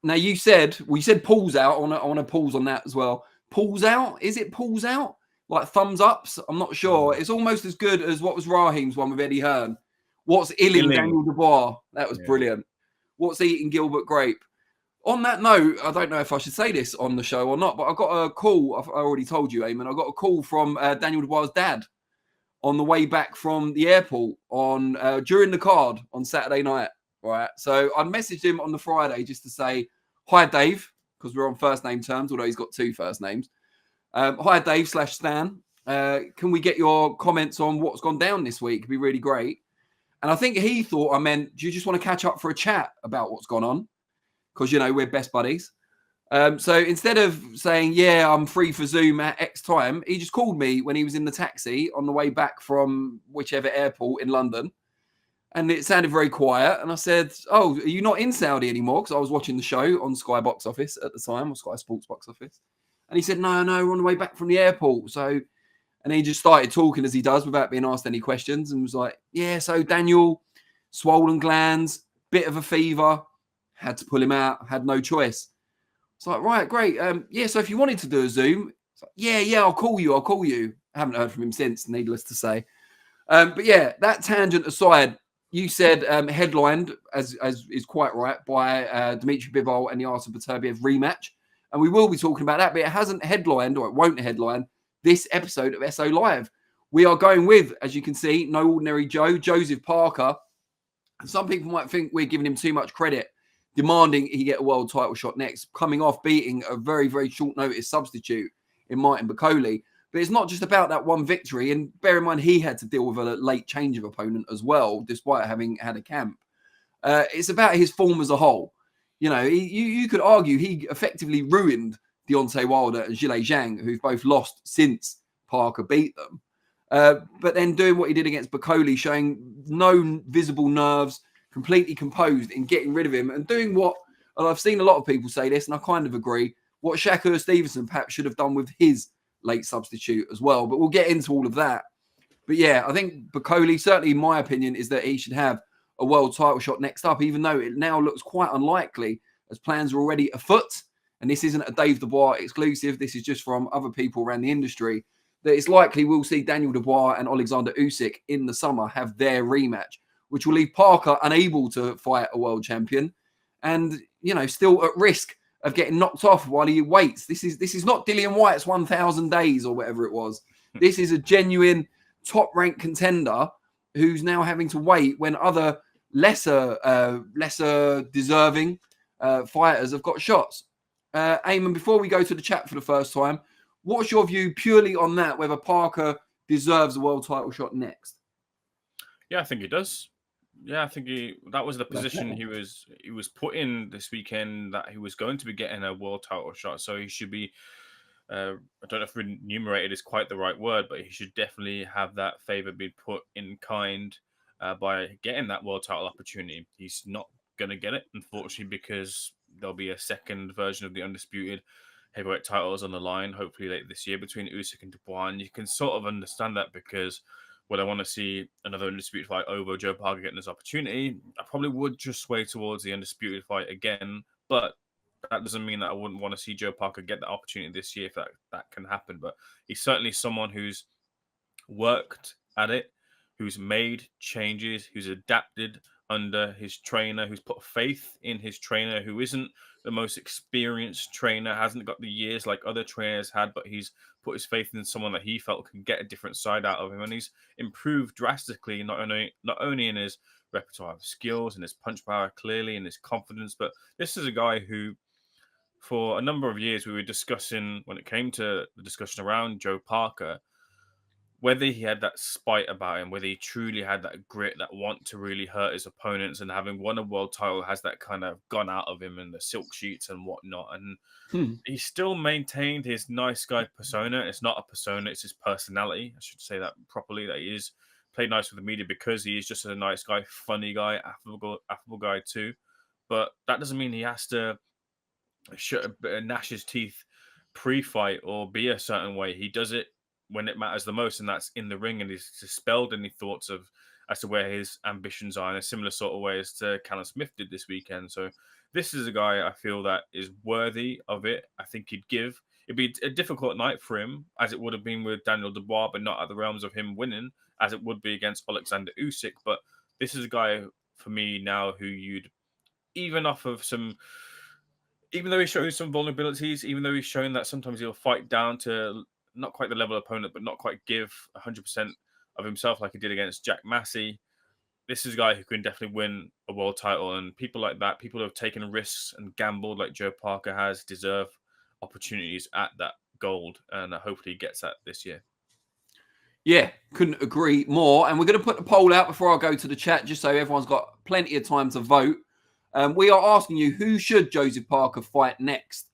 Now you said pulls out. I want to pause on that as well. Pulls out? Is it pulls out? Like thumbs ups? I'm not sure. It's almost as good as what was Raheem's one with Eddie Hearn. What's illing Daniel Dubois? That was brilliant. What's eating Gilbert Grape? On that note, I don't know if I should say this on the show or not, but I got a call. I already told you, Eamon. I got a call from Daniel Dubois' dad on the way back from the airport on during the card on Saturday night. Right. So I messaged him on the Friday just to say, hi, Dave, because we're on first name terms, although he's got two first names. Hi, Dave / Stan. Can we get your comments on what's gone down this week? It'd be really great. And I think he thought I meant, do you just want to catch up for a chat about what's gone on? Because, you know, we're best buddies. So instead of saying, yeah, I'm free for Zoom at X time, he just called me when he was in the taxi on the way back from whichever airport in London. And it sounded very quiet. And I said, oh, are you not in Saudi anymore? Because I was watching the show on Sky Box Office at the time, or Sky Sports Box Office. And he said, no, we're on the way back from the airport. So, and he just started talking as he does without being asked any questions and was like, yeah, so Daniel, swollen glands, bit of a fever, had to pull him out, had no choice. It's like, right, great. Yeah, so if you wanted to do a Zoom, it's like, yeah, I'll call you. I haven't heard from him since, needless to say. But yeah, that tangent aside, you said headlined, as is quite right, by Dmitry Bivol and the Artur Beterbiev rematch. And we will be talking about that, but it hasn't headlined, or it won't headline, this episode of SO Live. We are going with, as you can see, No Ordinary Joe, Joseph Parker. And some people might think we're giving him too much credit, demanding he get a world title shot next, coming off beating a very, very short notice substitute in Martin Bakole. But it's not just about that one victory. And bear in mind, he had to deal with a late change of opponent as well, despite having had a camp. It's about his form as a whole. You know, you could argue he effectively ruined Deontay Wilder and Zhilei Zhang, who've both lost since Parker beat them. But then doing what he did against Bakole, showing no visible nerves, completely composed in getting rid of him and doing what, and I've seen a lot of people say this, and I kind of agree, what Shakur Stevenson perhaps should have done with his late substitute as well. But we'll get into all of that. But yeah, I think Bakole, certainly in my opinion, is that he should have a world title shot next up, even though it now looks quite unlikely as plans are already afoot. And this isn't a Dave Dubois exclusive. This is just from other people around the industry, that it's likely we'll see Daniel Dubois and Alexander Usyk in the summer have their rematch, which will leave Parker unable to fight a world champion and, you know, still at risk of getting knocked off while he waits. This is not Dillian White's 1,000 days or whatever it was. This is a genuine top-ranked contender who's now having to wait when other lesser deserving fighters have got shots. Eamon, before we go to the chat for the first time, what's your view purely on that, whether Parker deserves a world title shot next? Yeah, I think he does. Yeah, I think that was the position he was put in this weekend, that he was going to be getting a world title shot. So he should be, I don't know if remunerated is quite the right word, but he should definitely have that favor be put in kind by getting that world title opportunity. He's not going to get it, unfortunately, because there'll be a second version of the undisputed heavyweight titles on the line, hopefully later this year, between Usyk and Dubois. And you can sort of understand that, because would I want to see another undisputed fight over Joe Parker getting this opportunity? I probably would just sway towards the undisputed fight again, but that doesn't mean that I wouldn't want to see Joe Parker get the opportunity this year if that can happen. But he's certainly someone who's worked at it, who's made changes, who's adapted under his trainer, who's put faith in his trainer, who isn't the most experienced trainer, hasn't got the years like other trainers had, but he's put his faith in someone that he felt can get a different side out of him. And he's improved drastically, not only in his repertoire of skills and his punch power, clearly, and his confidence, but this is a guy who, for a number of years, we were discussing, when it came to the discussion around Joe Parker, whether he had that spite about him, whether he truly had that grit, that want to really hurt his opponents, and having won a world title has that kind of gone out of him in the silk sheets and whatnot. And he still maintained his nice guy persona. It's not a persona, it's his personality. I should say that properly, that he is played nice with the media because he is just a nice guy, funny guy, affable guy too. But that doesn't mean he has to gnash his teeth pre-fight or be a certain way. He does it when it matters the most, and that's in the ring, and he's dispelled any thoughts as to where his ambitions are in a similar sort of way as to Callum Smith did this weekend. So This is a guy I feel that is worthy of it. I think it'd be a difficult night for him, as it would have been with Daniel Dubois, but not at the realms of him winning, as it would be against Alexander Usyk. But this is a guy for me now who you'd, even off of some, even though he's showing some vulnerabilities, even though he's showing that sometimes he'll fight down to not quite the level opponent, but not quite give 100% of himself like he did against Jack Massey. This is a guy who can definitely win a world title, and people like that, people who have taken risks and gambled like Joe Parker has, deserve opportunities at that gold, and hopefully he gets that this year. Yeah, couldn't agree more. And we're going to put the poll out before I go to the chat, just so everyone's got plenty of time to vote. We are asking you, who should Joseph Parker fight next?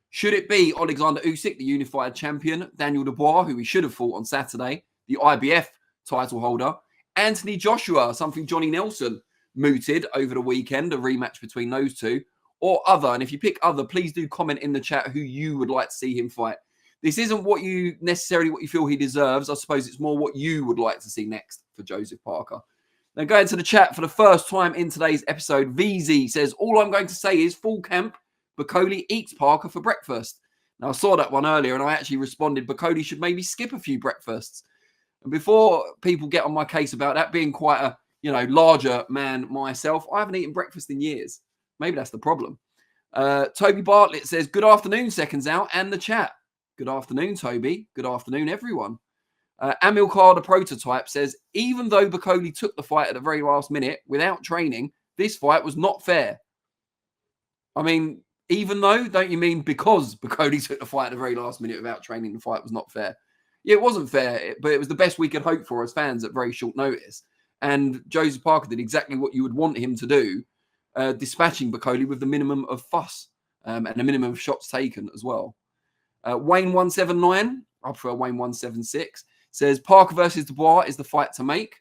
Should it be Alexander Usyk, the unified champion, Daniel Dubois, who he should have fought on Saturday, the IBF title holder, Anthony Joshua, something Johnny Nelson mooted over the weekend, a rematch between those two, or other? And if you pick other, please do comment in the chat who you would like to see him fight. This isn't what you feel he deserves. I suppose it's more what you would like to see next for Joseph Parker. Now, going to the chat for the first time in today's episode, VZ says, all I'm going to say is full camp, Bakole eats Parker for breakfast. Now, I saw that one earlier and I actually responded, Bakole should maybe skip a few breakfasts. And before people get on my case about that, being quite a, larger man myself, I haven't eaten breakfast in years. Maybe that's the problem. Toby Bartlett says, good afternoon, Seconds Out, and the chat. Good afternoon, Toby. Good afternoon, everyone. Amilcar, the prototype, says, even though Bakole took the fight at the very last minute without training, this fight was not fair. I mean, even though, don't you mean because Bakole took the fight at the very last minute without training, the fight was not fair? Yeah, it wasn't fair, but it was the best we could hope for as fans at very short notice. And Joseph Parker did exactly what you would want him to do, dispatching Bakole with the minimum of fuss and a minimum of shots taken as well. Wayne179, I prefer Wayne176, says Parker versus Dubois is the fight to make.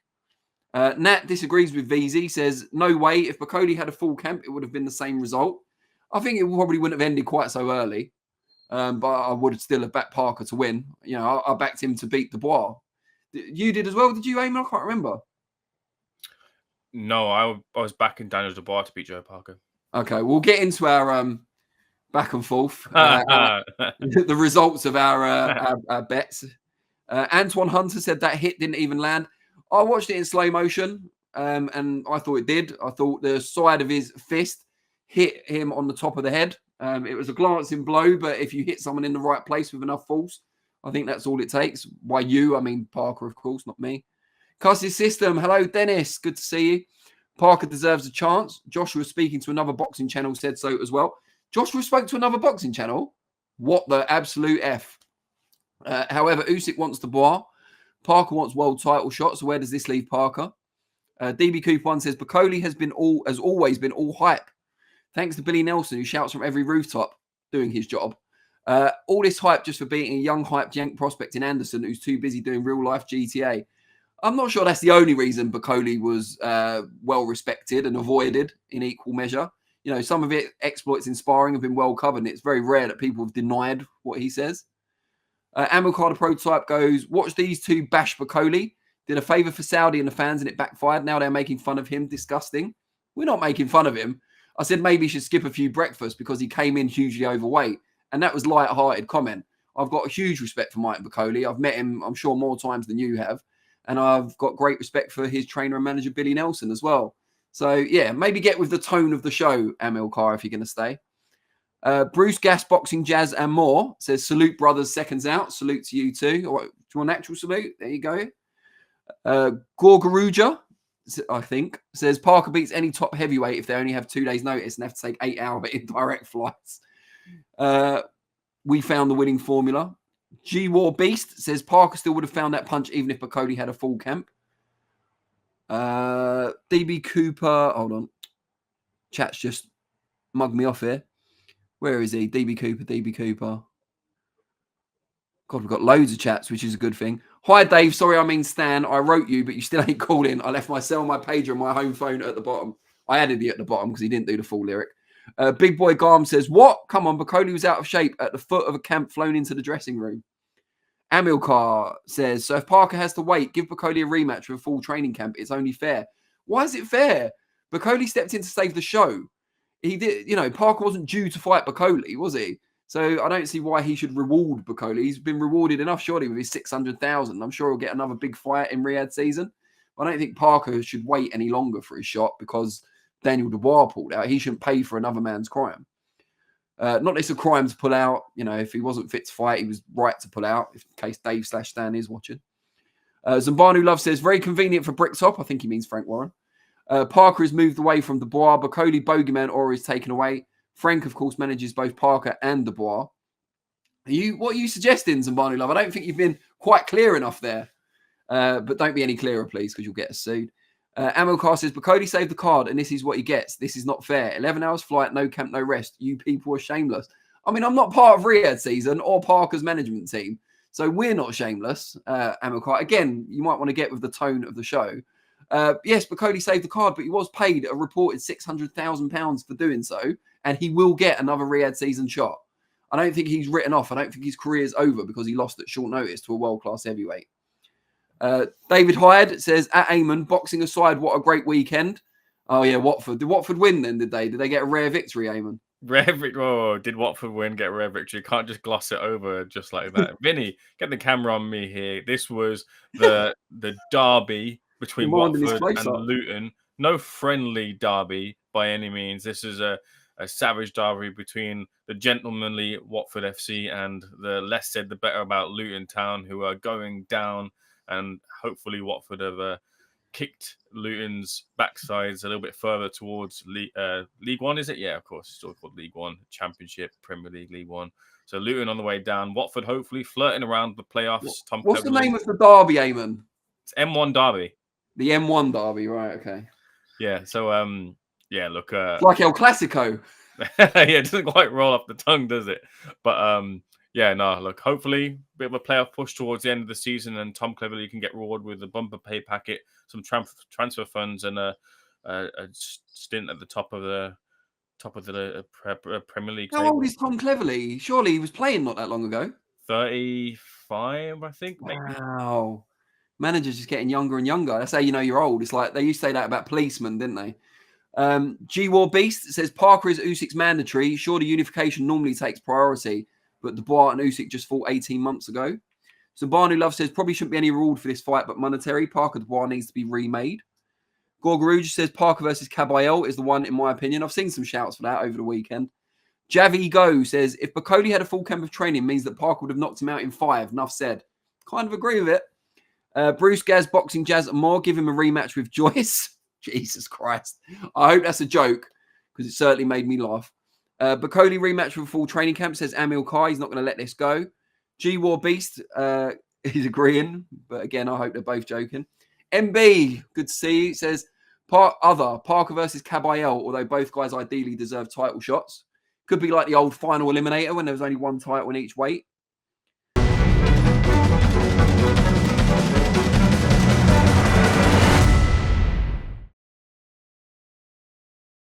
Nat disagrees with VZ, says no way. If Bakole had a full camp, it would have been the same result. I think it probably wouldn't have ended quite so early, but I would still have backed Parker to win. I backed him to beat Dubois. You did as well, did you, Eamon? I can't remember. No, I was backing Daniel Dubois to beat Joe Parker. Okay, we'll get into our back and forth, the results of our bets. Antoine Hunter said that hit didn't even land. I watched it in slow motion, and I thought it did. I thought the side of his fist hit him on the top of the head. It was a glancing blow, but if you hit someone in the right place with enough force, I think that's all it takes. By you, I mean Parker, of course, not me. Cassie System, hello, Dennis. Good to see you. Parker deserves a chance. Joshua, speaking to another boxing channel, said so as well. Joshua spoke to another boxing channel? What the absolute F? However, Usyk wants Dubois. Parker wants world title shots. So where does this leave Parker? DB Coop 1 says, Bakole has always been all hype. Thanks to Billy Nelson, who shouts from every rooftop, doing his job. All this hype just for beating a young hype jank prospect in Anderson, who's too busy doing real-life GTA. I'm not sure that's the only reason Bakole was well-respected and avoided in equal measure. Some of it exploits in sparring have been well covered, and it's very rare that people have denied what he says. Amilcar, the prototype, goes, watch these two bash Bakole. Did a favour for Saudi and the fans, and it backfired. Now they're making fun of him. Disgusting. We're not making fun of him. I said maybe he should skip a few breakfasts because he came in hugely overweight. And that was light-hearted comment. I've got a huge respect for Martin Bakole. I've met him, I'm sure, more times than you have. And I've got great respect for his trainer and manager, Billy Nelson, as well. So, yeah, maybe get with the tone of the show, Amilcar, if you're going to stay. Bruce Gas, Boxing, Jazz, and more says, salute, brothers, Seconds Out. Salute to you too. All right, do you want an actual salute? There you go. Gorgaruja, I think, says, Parker beats any top heavyweight if they only have 2 days' notice and have to take 8-hour indirect flights. We found the winning formula. G-War Beast says, Parker still would have found that punch even if Bakole had a full camp. DB Cooper, hold on. Chat's just mugged me off here. Where is he? DB Cooper. God, we've got loads of chats, which is a good thing. Hi, Dave. Sorry, I mean Stan. I wrote you, but you still ain't called in. I left my cell, my pager, and my home phone at the bottom. I added you at the bottom because he didn't do the full lyric. Big Boy Garm says, what? Come on, Bakole was out of shape at the foot of a camp flown into the dressing room. Amilcar says, so if Parker has to wait, give Bakole a rematch with a full training camp. It's only fair. Why is it fair? Bakole stepped in to save the show. he did, you know, Parker wasn't due to fight Bakole, was he? So I don't see why he should reward Bakole. He's been rewarded enough, surely, with his 600,000. I'm sure he'll get another big fight in Riyadh season. I don't think Parker should wait any longer for his shot because Daniel Dubois pulled out. He shouldn't pay for another man's crime. Not that it's a crime to pull out. You know, if he wasn't fit to fight, he was right to pull out, in case Dave/Stan is watching. Zambanu Love says, very convenient for Bricktop. I think he means Frank Warren. Parker has moved away from Dubois. Bakole, Bogeyman, Aura is taken away. Frank, of course, manages both Parker and Dubois. What are you suggesting, Zambanu Love? I don't think you've been quite clear enough there. But don't be any clearer, please, because you'll get us sued. Amilcar says, Bakole saved the card, and this is what he gets. This is not fair. 11 hours flight, no camp, no rest. You people are shameless. I mean, I'm not part of Riyadh season or Parker's management team, so we're not shameless, Amilcar. Again, you might want to get with the tone of the show. Yes, Bakole saved the card, but he was paid a reported £600,000 for doing so, and he will get another Riyadh season shot. I don't think he's written off. I don't think his career is over because he lost at short notice to a world-class heavyweight. David Hyde says, at Eamon, boxing aside, what a great weekend. Oh, yeah, Watford. Did Watford win then, did they? Did they get a rare victory, Eamon? Rare victory. Oh, did Watford win, get a rare victory? You can't just gloss it over just like that. Vinny, get the camera on me here. This was the derby between Watford and Luton. No friendly derby by any means. This is a savage derby between the gentlemanly Watford FC and the less said the better about Luton Town, who are going down. And hopefully Watford have kicked Luton's backsides a little bit further towards League One, is it? Yeah, of course. It's still called League One, Championship, Premier League, League One. So Luton on the way down. Watford hopefully flirting around the playoffs. What's the name of the derby, Eamon? It's M1 Derby. The M1 Derby, right, okay. Yeah, so, yeah, look. It's like El Clasico. Yeah, it doesn't quite roll off the tongue, does it? But, yeah, no, look, hopefully a bit of a playoff push towards the end of the season, and Tom Cleverley can get rewarded with a bumper pay packet, some transfer funds, and a stint at the top of the Premier League. How old is Tom Cleverley? Surely he was playing not that long ago. 35, I think. Wow. Managers just getting younger and younger. That's how you know you're old. It's like they used to say that about policemen, didn't they? G-War Beast says, Parker is Usyk's mandatory. Surely unification normally takes priority. But Dubois and Usyk just fought 18 months ago. So Barney Love says, probably shouldn't be any reward for this fight, but monetary. Parker Dubois needs to be remade. Gorgaruj says, Parker versus Caballero is the one, in my opinion. I've seen some shouts for that over the weekend. Javi Go says, if Bakole had a full camp of training, means that Parker would have knocked him out in 5. Enough said. Kind of agree with it. Bruce Gaz boxing Jazz Moore. Give him a rematch with Joyce. Jesus Christ. I hope that's a joke, because it certainly made me laugh. Bakole rematch with a full training camp, says Amil Kai. He's not going to let this go. G-War Beast, he's agreeing. But again, I hope they're both joking. MB, good to see you, says Parker versus Caballero, although both guys ideally deserve title shots. Could be like the old final eliminator when there was only one title in each weight.